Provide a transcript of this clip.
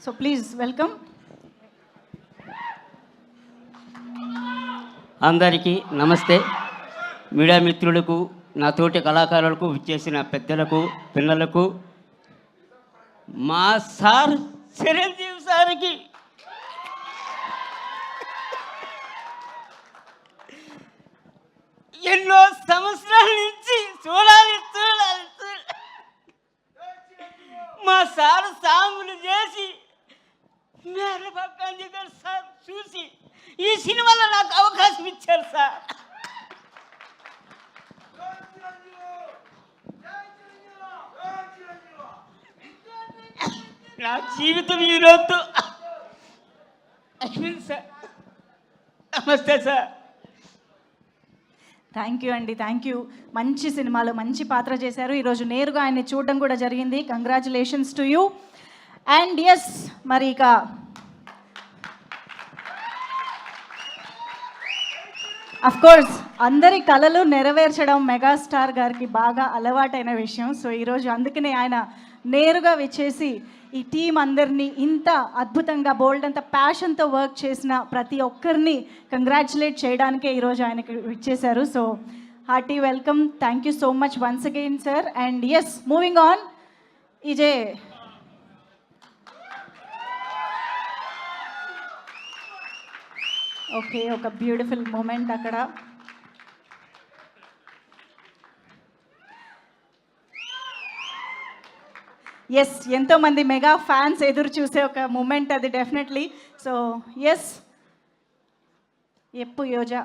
So please welcome. అందరికీ నమస్తే. Media మిత్రులకు, నా తోటి కళాకారులకు, విచ్చేసిన పెద్దలకు, పిల్లలకు, మా సార్ చిరంజీవి సార్కి ఎన్నో సంవత్సరాల నుంచి చూడాలి చూడాలి మా సార్ సాంగులు చేసి మేర పక్కాంజీ గారు సార్ చూసి ఈ సినిమాలో నాకు అవకాశం ఇచ్చారు సార్. నా జీవితం ఈరోజు అయిపోయింది సార్. నమస్తే సార్. థ్యాంక్ యూ అండి, థ్యాంక్ యూ. మంచి సినిమాలో మంచి పాత్ర చేశారు. ఈరోజు నేరుగా ఆయన్ని చూడడం కూడా జరిగింది. Congratulations to you. And yes, మరి ఇక కోర్స్ అందరి కళలు నెరవేర్చడం మెగాస్టార్ గారికి బాగా అలవాటైన విషయం. సో ఈరోజు అందుకనే ఆయన నేరుగా విచ్చేసి ఈ టీం అందరినీ ఇంత అద్భుతంగా బోల్డ్ అంత ప్యాషన్తో వర్క్ చేసిన ప్రతి ఒక్కరిని కంగ్రాచులేట్ చేయడానికే ఈరోజు ఆయనకి విచ్చేశారు. So hearty welcome. Thank you so much once again sir. And yes, moving on. ఇజే ఓకే, ఒక బ్యూటిఫుల్ మూమెంట్ అక్కడ. ఎస్, ఎంతోమంది మెగా ఫ్యాన్స్ ఎదురు చూసే ఒక మూమెంట్ అది డెఫినెట్లీ. సో ఎస్, ఎప్పు యోజా.